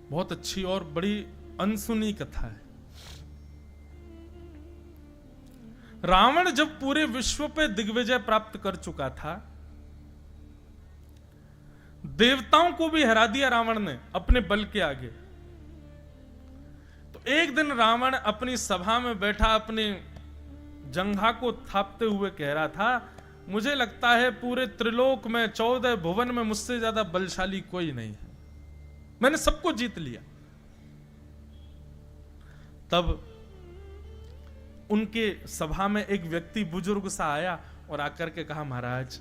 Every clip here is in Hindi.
बहुत अच्छी और बड़ी अनसुनी कथा है। रावण जब पूरे विश्व पे दिग्विजय प्राप्त कर चुका था, देवताओं को भी हरा दिया रावण ने अपने बल के आगे। तो एक दिन रावण अपनी सभा में बैठा अपने जंघा को थापते हुए कह रहा था, मुझे लगता है पूरे त्रिलोक में 14 भुवन में मुझसे ज्यादा बलशाली कोई नहीं है, मैंने सबको जीत लिया। तब उनके सभा में एक व्यक्ति बुजुर्ग सा आया और आकर के कहा, महाराज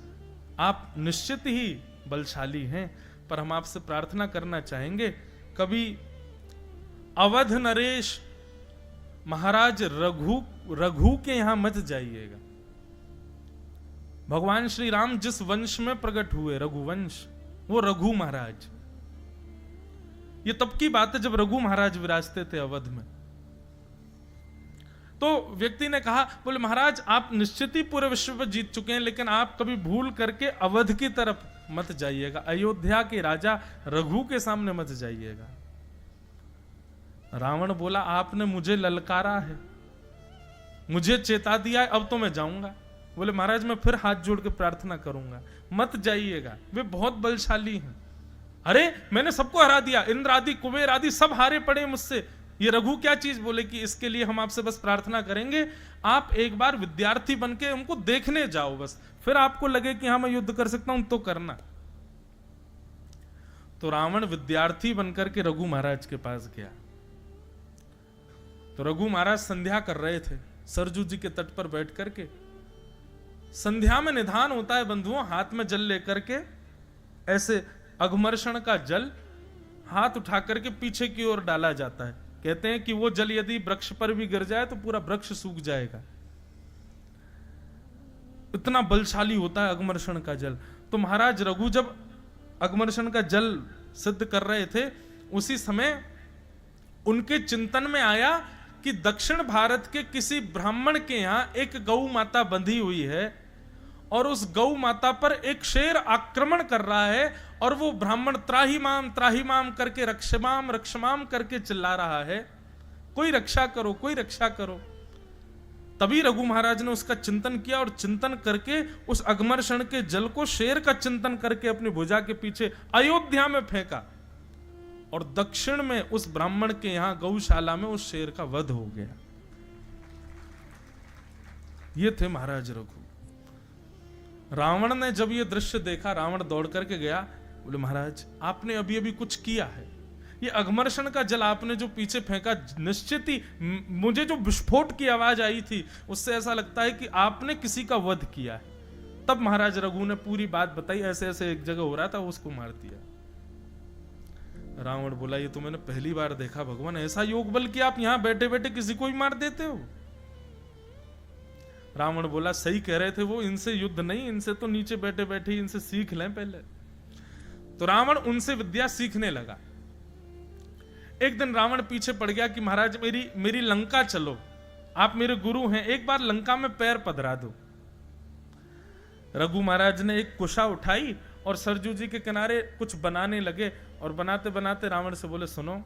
आप निश्चित ही बलशाली हैं, पर हम आपसे प्रार्थना करना चाहेंगे कभी अवध नरेश महाराज रघु के यहां मत जाइएगा। भगवान श्री राम जिस वंश में प्रकट हुए, रघुवंश, वो रघु महाराज। ये तब की बात है जब रघु महाराज विराजते थे अवध में। तो व्यक्ति ने कहा, बोले महाराज आप निश्चित ही पूरे विश्व पर जीत चुके हैं, लेकिन आप कभी भूल करके अवध की तरफ मत जाइएगा, अयोध्या के राजा रघु के सामने मत जाइएगा। रावण बोला, आपने मुझे ललकारा है, मुझे चेता दिया है, अब तो मैं जाऊंगा। बोले महाराज मैं फिर हाथ जोड़ के प्रार्थना करूंगा, मत जाइएगा, वे बहुत बलशाली हैं। अरे मैंने सबको हरा दिया, इंद्र आदि कुबेर आदि सब हारे पड़े मुझसे, ये रघु क्या चीज। बोले कि इसके लिए हम आपसे बस प्रार्थना करेंगे, आप एक बार विद्यार्थी बनके उनको देखने जाओ, बस फिर आपको लगे कि हाँ मैं युद्ध कर सकता हूं तो करना। तो रावण विद्यार्थी बनकर के रघु महाराज के पास गया। तो रघु महाराज संध्या कर रहे थे सरजू जी के तट पर बैठ करके। संध्या में निधान होता है बंधुओं, हाथ में जल लेकर के ऐसे अघमर्षण का जल हाथ उठा करके पीछे की ओर डाला जाता है। कहते हैं कि वो जल यदि वृक्ष पर भी गिर जाए तो पूरा वृक्ष सूख जाएगा, इतना बलशाली होता है अघमर्षण का जल। तो महाराज रघु जब अघमर्षण का जल सिद्ध कर रहे थे, उसी समय उनके चिंतन में आया कि दक्षिण भारत के किसी ब्राह्मण के यहां एक गौ माता बंधी हुई है और उस गौ माता पर एक शेर आक्रमण कर रहा है और वो ब्राह्मण त्राही माम करके रक्षमाम रक्षमाम करके चिल्ला रहा है, कोई रक्षा करो, कोई रक्षा करो। तभी रघु महाराज ने उसका चिंतन किया और चिंतन करके उस अघमर्षण के जल को शेर का चिंतन करके अपनी भुजा के पीछे अयोध्या में फेंका और दक्षिण में उस ब्राह्मण के यहां गौशाला में उस शेर का वध हो गया। ये थे महाराज रघु। रावण ने जब ये दृश्य देखा, रावण दौड़ करके गया, बोले महाराज आपने अभी अभी कुछ किया है, ये अघमर्षण का जल आपने जो पीछे फेंका, निश्चित ही मुझे जो विस्फोट की आवाज आई थी उससे ऐसा लगता है कि आपने किसी का वध किया है। तब महाराज रघु ने पूरी बात बताई, ऐसे ऐसे एक जगह हो रहा था, उसको मार दिया। रावण बोला, ये तो मैंने पहली बार देखा भगवान, ऐसा योग बल कि आप यहां बैठे बैठे किसी को ही मार देते हो। रावण बोला, सही कह रहे थे वो, इनसे युद्ध नहीं, इनसे तो नीचे बैठे बैठे इनसे सीख लें पहले। तो रावण उनसे विद्या सीखने लगा। एक दिन रावण पीछे पड़ गया कि महाराज मेरी लंका चलो, आप मेरे गुरु हैं, एक बार लंका में पैर पधरा दो। रघु महाराज ने एक कुशा उठाई और सरजू जी के किनारे कुछ बनाने लगे और बनाते बनाते रावण से बोले, सुनो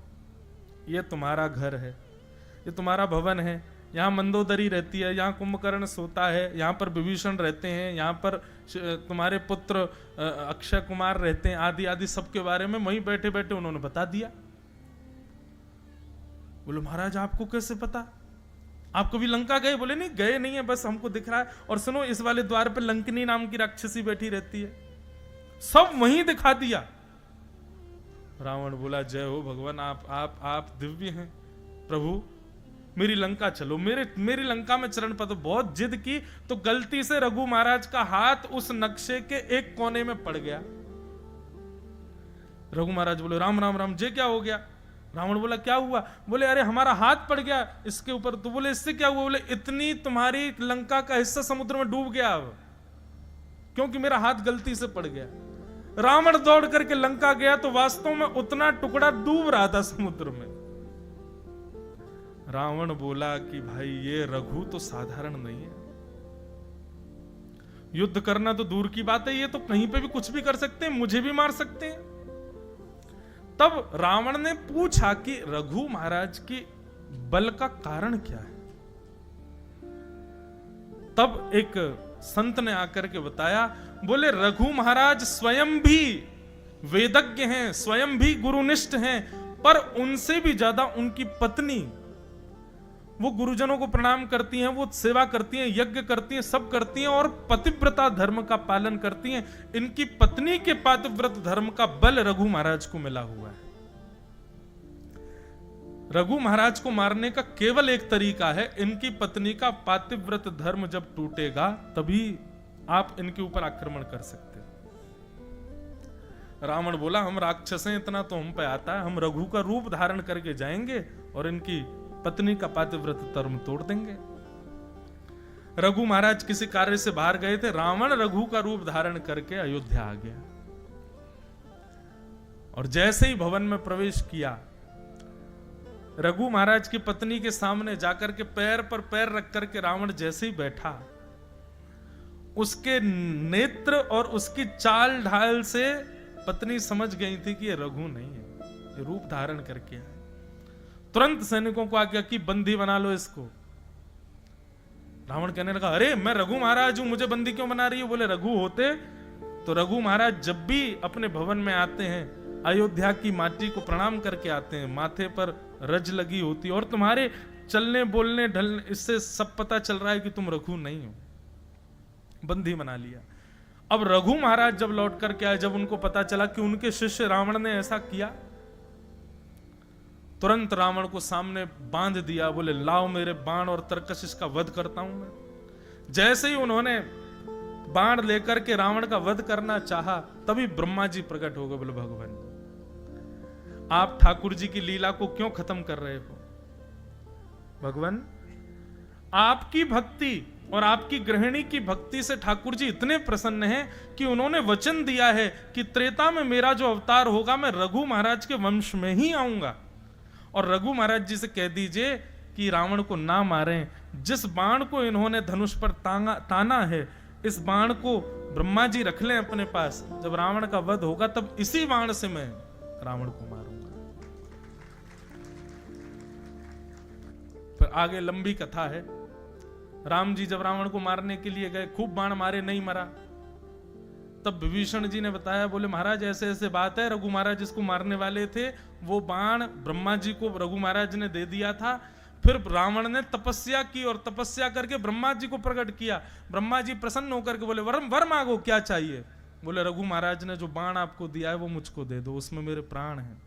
ये तुम्हारा घर है, ये तुम्हारा भवन है, यहाँ मंदोदरी रहती है, यहाँ कुंभकर्ण सोता है, यहाँ पर विभीषण रहते हैं, यहाँ पर तुम्हारे पुत्र अक्षय कुमार रहते हैं, आदि आदि सबके बारे में वहीं बैठे बैठे उन्होंने बता दिया। बोले महाराज आपको कैसे पता, आप कभी लंका गए? बोले नहीं गए नहीं है, बस हमको दिख रहा है। और सुनो इस वाले द्वार पर लंकिनी नाम की राक्षसी बैठी रहती है, सब वहीं दिखा दिया। रावण बोला, जय हो भगवान, आप दिव्य हैं प्रभु, मेरी लंका चलो, मेरी लंका में चरण पद। बहुत जिद की तो गलती से रघु महाराज का हाथ उस नक्शे के एक कोने में पड़ गया। रघु महाराज बोले, राम राम राम, जे क्या हो गया? रावण बोला, क्या हुआ? बोले, अरे हमारा हाथ पड़ गया इसके ऊपर। तो बोले, इससे क्या हुआ? बोले, इतनी तुम्हारी लंका का हिस्सा समुद्र में डूब गया अब, क्योंकि मेरा हाथ गलती से पड़ गया। रावण दौड़ करके लंका गया तो वास्तव में उतना टुकड़ा डूब रहा था समुद्र में। रावण बोला कि भाई ये रघु तो साधारण नहीं है, युद्ध करना तो दूर की बात है, ये तो कहीं पे भी कुछ भी कर सकते हैं, मुझे भी मार सकते हैं। तब रावण ने पूछा कि रघु महाराज की बल का कारण क्या है। तब एक संत ने आकर के बताया, बोले रघु महाराज स्वयं भी वेदज्ञ हैं, स्वयं भी गुरुनिष्ठ हैं, पर उनसे भी ज्यादा उनकी पत्नी, वो गुरुजनों को प्रणाम करती हैं, वो सेवा करती हैं, यज्ञ करती हैं, सब करती हैं और पतिव्रता धर्म का पालन करती हैं। इनकी पत्नी के पतिव्रत धर्म का बल रघु महाराज को मिला हुआ है। रघु महाराज को मारने का केवल एक तरीका है, इनकी पत्नी का पातिव्रत धर्म जब टूटेगा तभी आप इनके ऊपर आक्रमण कर सकते। रावण बोला, हम राक्षस हैं, इतना तो हम पे आता है, हम रघु का रूप धारण करके जाएंगे और इनकी पत्नी का पातिव्रत धर्म तोड़ देंगे। रघु महाराज किसी कार्य से बाहर गए थे, रावण रघु का रूप धारण करके अयोध्या आ गया और जैसे ही भवन में प्रवेश किया, रघु महाराज की पत्नी के सामने जाकर के पैर पर पैर रख करके रावण जैसे ही बैठा, उसके नेत्र और उसकी चाल ढाल से पत्नी समझ गई थी कि ये रघु नहीं है, ये रूप धारण करके आए। तुरंत सैनिकों को आज्ञा की, बंदी बना लो इसको। रावण कहने लगा, अरे मैं रघु महाराज हूं, मुझे बंदी क्यों बना रही हो? बोले रघु होते तो रघु महाराज जब भी अपने भवन में आते हैं, अयोध्या की माटी को प्रणाम करके आते हैं, माथे पर रज लगी होती और तुम्हारे चलने बोलने ढलने, इससे सब पता चल रहा है कि तुम रघु नहीं हो। बंदी बना लिया। अब रघु महाराज जब लौट करके आए, जब उनको पता चला कि उनके शिष्य रावण ने ऐसा किया, तुरंत रावण को सामने बांध दिया। बोले लाओ मेरे बाण और तरकश का वध करता हूं मैं। जैसे ही उन्होंने बाण लेकर के रावण का वध करना चाहा, तभी ब्रह्मा जी प्रकट हो गए। बोले भगवान, आप ठाकुर जी की लीला को क्यों खत्म कर रहे हो? भगवान, आपकी भक्ति और आपकी गृहिणी की भक्ति से ठाकुर जी इतने प्रसन्न हैं कि उन्होंने वचन दिया है कि त्रेता में मेरा जो अवतार होगा, मैं रघु महाराज के वंश में ही आऊंगा। और रघु महाराज जी से कह दीजिए कि रावण को ना मारें। जिस बाण को इन्होंने धनुष पर ताना है, इस बाण को ब्रह्मा जी रख लें अपने पास। जब रावण का वध होगा तब इसी बाण से मैं रावण को मारूंगा। फिर आगे लंबी कथा है। राम जी जब रावण को मारने के लिए गए, खूब बाण मारे, नहीं मरा। तब विभीषण जी ने बताया, बोले महाराज ऐसे ऐसे बात है, रघु महाराज जिसको मारने वाले थे वो बाण ब्रह्मा जी को रघु महाराज ने दे दिया था। फिर रावण ने तपस्या की और तपस्या करके ब्रह्मा जी को प्रकट किया। ब्रह्मा जी प्रसन्न होकर के बोले, वर मांगो, क्या चाहिए? बोले रघु महाराज ने जो बाण आपको दिया है वो मुझको दे दो, उसमें मेरे प्राण हैं।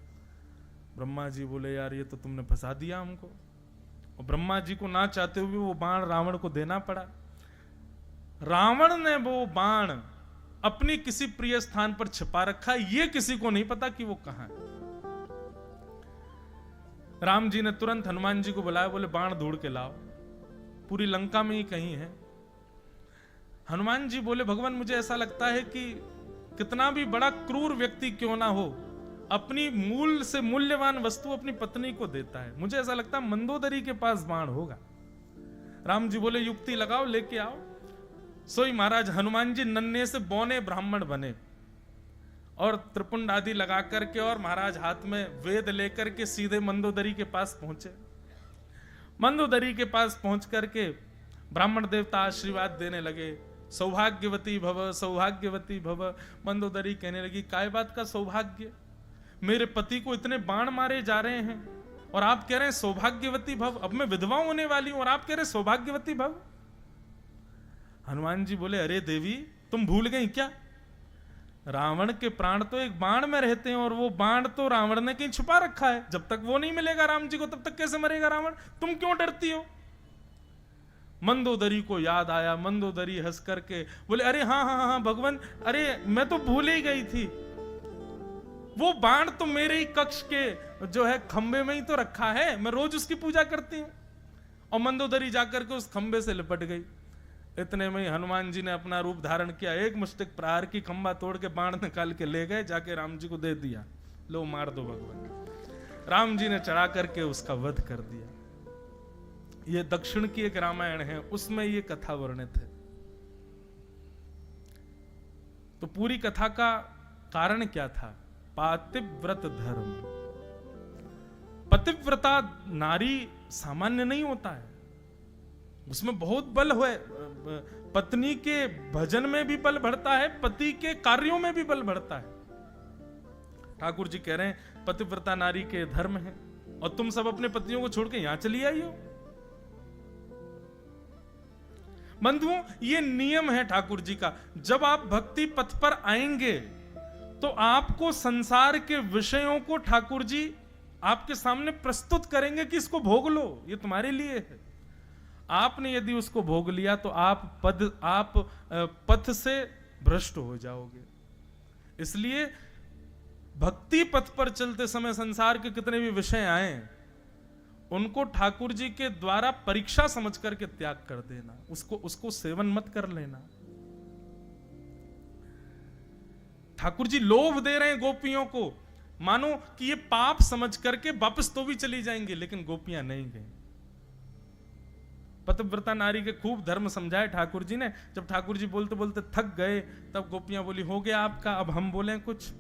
ब्रह्मा जी बोले, यार ये तो तुमने फंसा दिया हमको। और ब्रह्मा जी को ना चाहते हुए वो बाण रावण को देना पड़ा। रावण ने वो बाण अपनी किसी प्रिय स्थान पर छिपा रखा, ये किसी को नहीं पता कि वो कहां है। राम जी ने तुरंत हनुमान जी को बुलाया, बोले बाण ढूंढ के लाओ, पूरी लंका में ही कहीं है। हनुमान जी बोले, भगवान मुझे ऐसा लगता है कि कितना भी बड़ा क्रूर व्यक्ति क्यों ना हो, अपनी मूल से मूल्यवान वस्तु अपनी पत्नी को देता है। मुझे ऐसा लगता है मंदोदरी के पास बाण होगा। राम जी बोले, युक्ति लगाओ, लेके आओ। सोई महाराज हनुमान जी नन्हे से बौने ब्राह्मण बने और त्रिपुंड आदि लगा करके और महाराज हाथ में वेद लेकर के सीधे मंदोदरी के पास पहुंचे। मंदोदरी के पास पहुंच करके ब्राह्मण देवता आशीर्वाद देने लगे, सौभाग्यवती भव, सौभाग्यवती भव। मंदोदरी कहने लगी, काय बात का सौभाग्य? मेरे पति को इतने बाण मारे जा रहे हैं और आप कह रहे हैं सौभाग्यवती भव। अब मैं विधवा होने वाली हूं और आप कह रहे सौभाग्यवती भव। हनुमान जी बोले, अरे देवी तुम भूल गई क्या? रावण के प्राण तो एक बाण में रहते हैं और वो बाण तो रावण ने कहीं छुपा रखा है। जब तक वो नहीं मिलेगा राम जी को, तब तक कैसे मरेगा रावण? तुम क्यों डरती हो? मंदोदरी को याद आया। मंदोदरी हंस करके बोले, अरे हाँ हाँ हाँ भगवान, अरे मैं तो भूल ही गई थी। वो बाण तो मेरे ही कक्ष के जो है खंबे में ही तो रखा है, मैं रोज उसकी पूजा करती हूं। और मंदोदरी जाकर के उस खंबे से लिपट गई। इतने में हनुमान जी ने अपना रूप धारण किया, एक मुष्टिक प्रहार की खंबा तोड़ के बाण निकाल के ले गए, जाके राम जी को दे दिया, लो मार दो भगवान। राम जी ने चढ़ा करके उसका वध कर दिया। ये दक्षिण की एक रामायण है, उसमें ये कथा वर्णित है। तो पूरी कथा का कारण क्या था? पातिव्रत धर्म। पतिव्रता नारी सामान्य नहीं होता है, उसमें बहुत बल है। पत्नी के भजन में भी बल बढ़ता है, पति के कार्यों में भी बल बढ़ता है। ठाकुर जी कह रहे हैं पतिव्रता नारी के धर्म है, और तुम सब अपने पतियों को छोड़ के यहां चली आई हो। बंधुओं, ये नियम है ठाकुर जी का। जब आप भक्ति पथ पर आएंगे तो आपको संसार के विषयों को ठाकुर जी आपके सामने प्रस्तुत करेंगे कि इसको भोग लो, ये तुम्हारे लिए है। आपने यदि उसको भोग लिया तो आप पथ से भ्रष्ट हो जाओगे। इसलिए भक्ति पथ पर चलते समय संसार के कितने भी विषय आए, उनको ठाकुर जी के द्वारा परीक्षा समझ करके त्याग कर देना, उसको सेवन मत कर लेना। ठाकुर जी लोभ दे रहे हैं गोपियों को, मानो कि ये पाप समझ करके वापस तो भी चली जाएंगे, लेकिन गोपियां नहीं गई। पतिव्रता नारी के खूब धर्म समझाए ठाकुर जी ने। जब ठाकुर जी बोलते बोलते थक गए, तब गोपियां बोली हो गया आपका, अब हम बोलें कुछ।